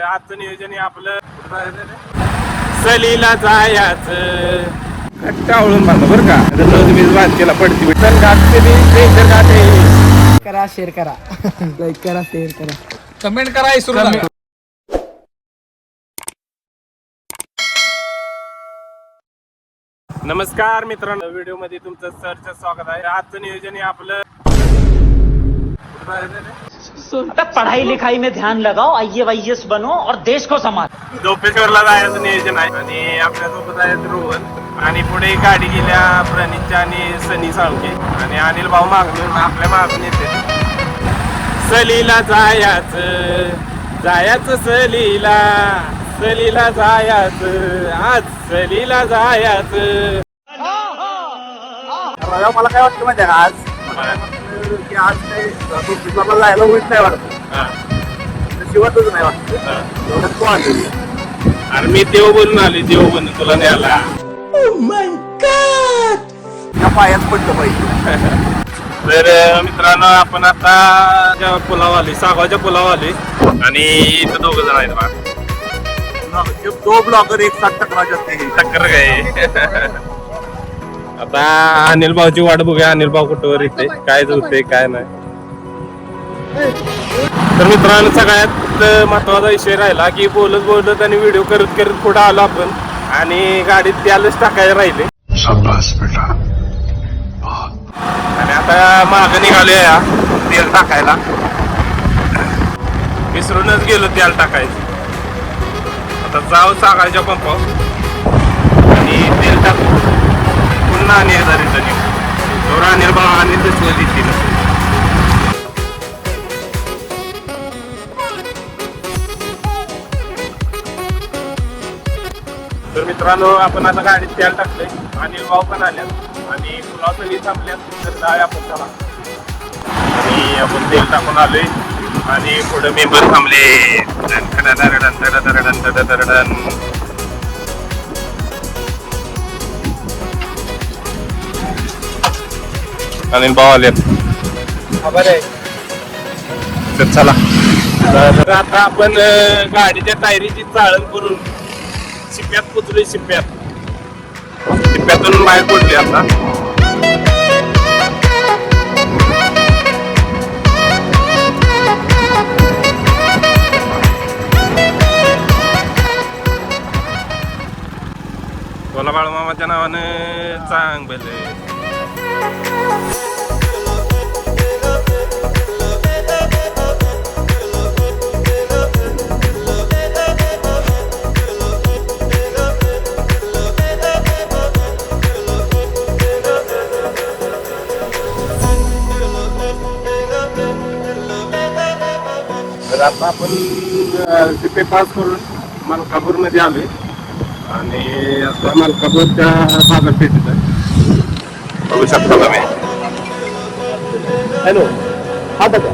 आजचं नियोजन आपलं सलीला जायचं टाळून बांधा बरं का. तुम्ही बांधकेला पडती विठ्ठल करा, शेअर करा, लाईक करा, शेअर करा, कमेंट करा, इसरू नका. नमस्कार मित्रांनो, व्हिडिओ मध्ये तुमचं सरचं स्वागत आहे. आजचं नियोजन हे आपलं पढ़ाई लिखाई में ध्यान लगाओ, IAS बनो और देश को संभालो. जोपेश्वरला जायचं नियोजन आहे आणि आपल्या सोबत आहेत रोहन आणि पुढे गाडी गेल्या प्रणितच्या आणि सनी साळुंके आणि अनिल भाऊ मागून आपल्या मागून येते. सलीला जायचं सलीला जायचं आज सलीला जायचं. मला काय वाटतं माहिती आहे आज की आज काही जायला होईत नाही वाटत, शिवतच नाही वाटत. आणि मी देव बनून आले, देव बनून तुला न्यायला या पायात पडलं पाहिजे. तर मित्रांनो, आपण आता पुलाव आले, सागावच्या पुलाव आले आणि इथं दोघ जण आहेत बा. दो ब्लॉगर एक साथ टकरा जाते हैं. टक्कर काय आता अनिल भाऊची वाट बघूया. अनिल भाऊ कुठवर येते, काय होते काय नाही. तर मित्रांनो, सगळ्यात महत्वाचा विषय राहिला की बोलत आणि व्हिडिओ करत पुढे आलो आपण आणि गाडीत त्यालाच टाकायला राहिले. आणि आता मागं निघालोया तेल टाकायला, विसरूनच गेलो तेल टाकायचं. आता जाऊ सागायच्या पंपावर आणि तेल टाकू, पुन्हा आणि एकदा रिटर्न येऊ. अनिल भाऊ आणि दुसऱ्या दिसतील. तर मित्रांनो, आपण आता गाडीत तेल टाकलंय, अनिल भाऊ पण आल्यात आणि पुलाव सगळी थांबल्यात. तर जाऊया आपण चला. आणि आपण तेल टाकून आलोय आणि पुढे मेंबर थांबले. अनिल भाऊ आल्यात. तर चला. तर आता आपण गाडीच्या टायरीची चाळण करून शिप्यात पोचलोय. शिप्यातून बाहेर पडले आता. कोला बाळूमामाच्या नावानं चांगलं. तर आता आपण शिपे पास करून मलकापूर मध्ये आलोय आणि आता मलकापूरच्या बाजारपेठेत आहे. बघू शकता तुम्ही. हॅलो, हा बघा.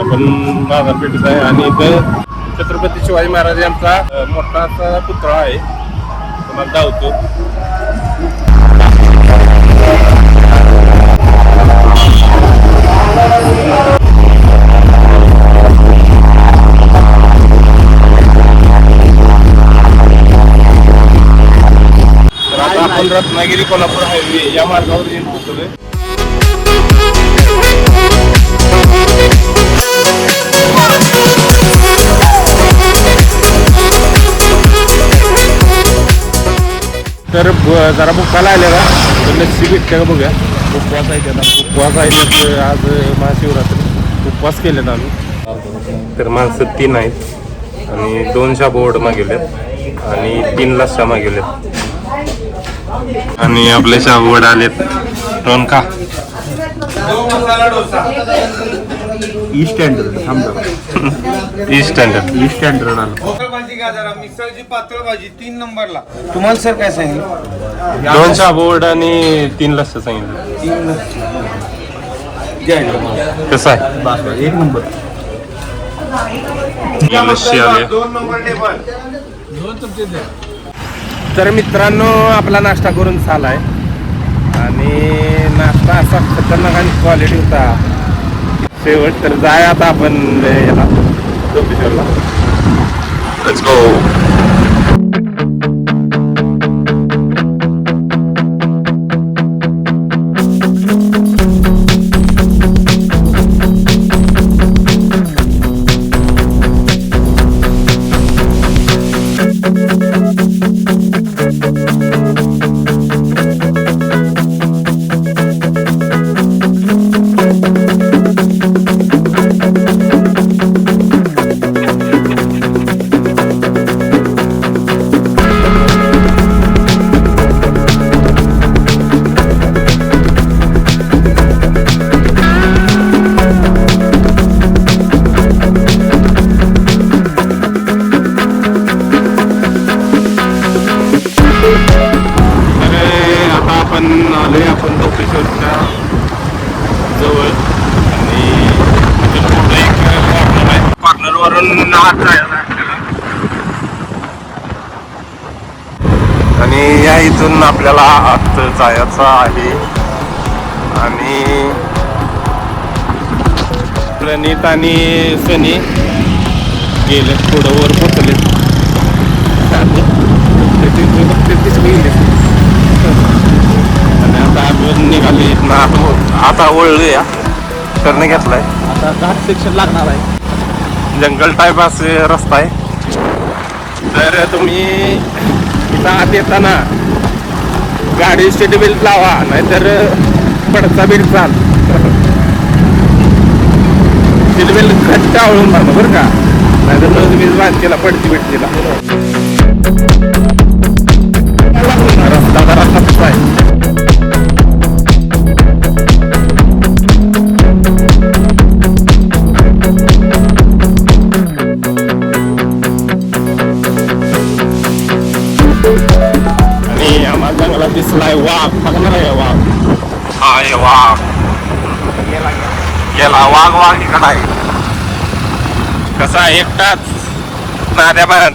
आपण बाजारपेठेत आहे आणि इथं छत्रपती शिवाजी महाराज यांचा मोठा असा पुतळा आहे, तुम्हाला धावतो. तर आता आपण रत्नागिरी कोल्हापूर हायवे या मार्गावर येऊन पोहोचलोय. तर जरा बुकाला आले का तर लस्सी भेटते का बघूया. उपवास आहे त्याला, उपवास आहे. आज महाशिवरात्री उपवास केले आम्ही. तर माणसं 3 आहेत आणि 2 शाबू वड मागवलेत आणि 3 लस्सा मागवलेत आणि आपले शाबू वड आलेत. दोन का ईस्ट स्टँडर्ड ईस्ट स्टँडर्ड आलं. भाजी घ्या जरा, मिसळची पातळ भाजी 3 नंबरला. तुम्हाला सर काय सांगितलं? 2 शाबू वड आणि 3 लस्सा सांगितलं. कसं आहे एक नंबर. लस्सी आली. 2 नंबर टेबल. तर मित्रांनो आपला नाश्ता करून झालाय आणि नाश्ता असा खतरनाक आणि क्वालिटी होता शेवट. तर जाय आता आपण याला डोपेश्वरला. Let's go. आपण डोपेश्वरच्या जवळ आणि तिथून पुढे एक कॉर्नर आहे. कॉर्नरवरून आत जायचं आहे आपल्याला आणि या इथून आपल्याला आत जायचं आहे. आणि प्रणित आणि सनी गेले पुढं वर पोचले. आणि आता आपण निघाले आता वळूया. टर्न घेतलाय. आता घाट सेक्शन लागणार आहे. जंगल टाईप असे रस्ता आहे. तर तुम्ही इथं आत येताना गाडी सीट बेल्ट लावा नाहीतर पडचा बेल्ट चाल. सीट बेल्ट घट्ट आवळून मारलं बरं का नाहीतर नवीन बांधकेला पडती बिडतीला. रस्ता कसा आहे. आणि आम्हाला चांगला दिसलाय वाघ. बघणार आहे वाघ. हाय वाघ गेला. वाघ इकडं आहे. कसा एकटाच नाद्या बांध.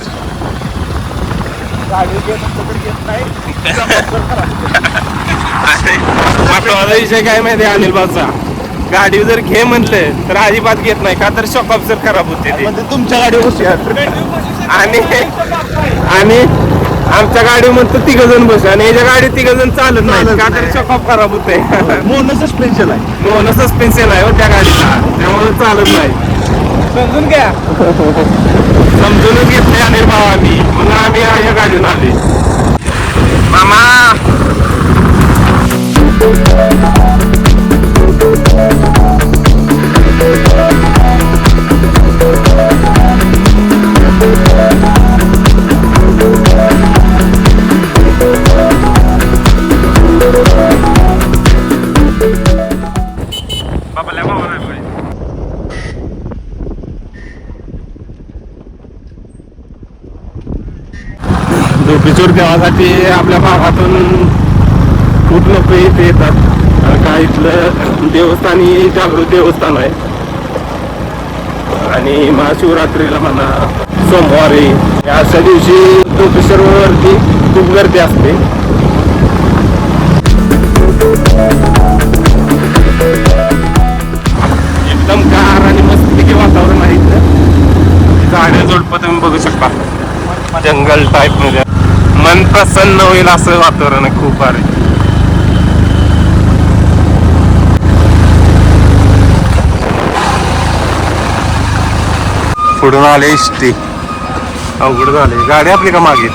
महत्वाचा विषय काय माहिती आहे अनिल भाऊचा, गाडी जर घे म्हटले तर अजिबात घेत नाही का तर शॉक ऑब्झर्व खराब होते ते. तुमच्या गाडीवर आणि आमच्या गाडी म्हणतो 3 जण बस आणि याच्या गाडीत 3 जण चालत नाही का तर शॉक ऑफ खराब होते. मोनो सस्पेन्शन आहे. मोनो सस्पेन्शन आहे हो त्या गाडीला त्यामुळे चालत नाही. समजून घ्या. समजूनच घेतले अनिल भाऊ आम्ही म्हणून आम्ही या गाडीवर आले. मामा डोपेश्वर देवासाठी आपल्या भागातून खूप लोक इथे येतात. काय इथलं देवस्थानी जागृत देवस्थान आहे आणि महाशिवरात्रीला म्हणा सोमवारी अशा दिवशी डोपेश्वरवरती खूप गर्दी असते. एकदम गार आणि मस्तपैकी वातावरण आहे इथं. झाडे झुडपं तुम्ही बघू शकता. जंगल टाईप मध्ये मन प्रसन्न होईल असं वातावरण आहे. खूप भारी. पुढून आले इष्टी. अवघड झाले. गाडी आपली का मागे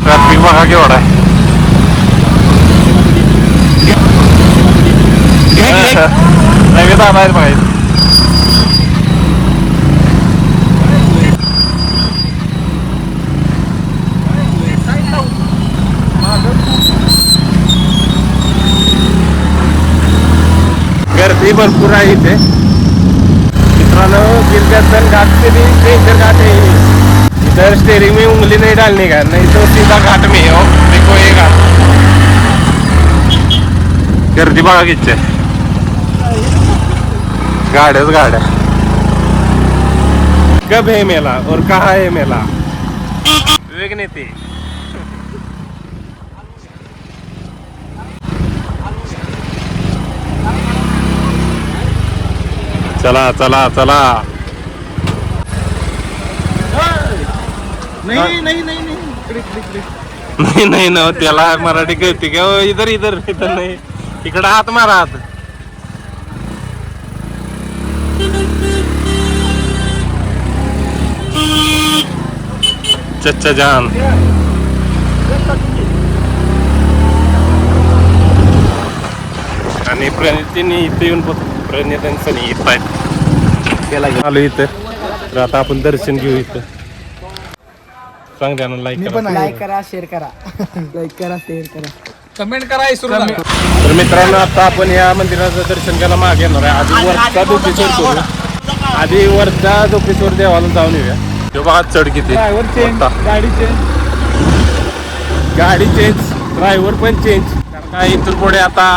ट्रॅफिक बघा केवढा आहे. नवीन आणायला पाहिजे. गर्दी भरपूर आहे इथे मित्रांनो. गिरजासन घाट से भी डेंजर घाट है इधर. स्टेरिंग में उंगली नहीं डालने का, नहीं तो सीधा घाट में हो. देखो ये घाट. गर्दी बघा किती आहे. गाड्याच गाड्या. कब है मेला और कहाँ है मेला? विवेक नेते. चला चला चला. नाही नाही नाही नाही नाही ना त्याला मराठी कळते का? इधर इधर इधर नाही. इकडं हात मारा हात. चच्चा जान. आणि प्रणितीने इथे येऊन प्रणितांचं येत आहेत आलो इथं. तर आता आपण दर्शन घेऊ इथं. सांग द्या ना लाईक करा. लाईक करा शेअर करा. लाईक करा शेअर करा. कमेंट करा. तर मित्रांनो आता आपण या मंदिराचं दर्शन करायला मागे येणार आहे. आधी वरचा झोपेश्वर करू. आधी वरचा झोपेश्वर देवाला जाऊन येऊया. तो बघा चढ किती. गाडी चेंज ड्रायव्हर पण चेंज. काय इथून पुढे आता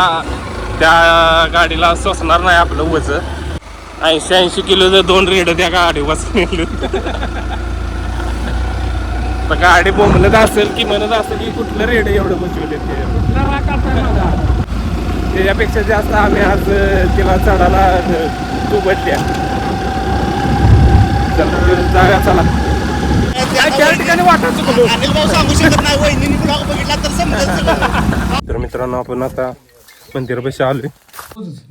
त्या गाडीला सोसणार नाही आपलं वजन. 80 किलोचं 2 रेड त्या गाडी बसून. तर गाडी बोंबलत असेल की म्हणत असेल की कुठलं रेड एवढं बसवले त्याच्यापेक्षा जास्त आम्ही आज तिला चढायला दुबटल्या. चला चला. त्या ठिकाणी वाटत तर मित्रांनो आपण आता मंदिरापाशी आलोय.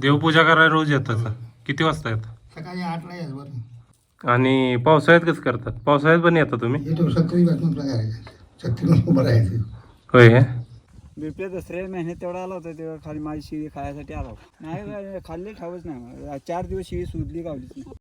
देवपूजा करायला रोज येतात. किती वाजता येतात? सकाळी 8ला यायचं बरं. आणि पावसाळ्यात कसं करतात? पावसाळ्यात पण येता तुम्ही? येतो सकाळी बातमी करायचं. शक्तीनं उभं राहायचं. होय काय? बिबट्या दुसऱ्या महिन्यात तेवढा आला होता तेव्हा खाली माझी शिळी खायसाठी आला होता. नाही खाल्ली ठावच नाही. 4 दिवस शिळी सुजली गावलीच नाही.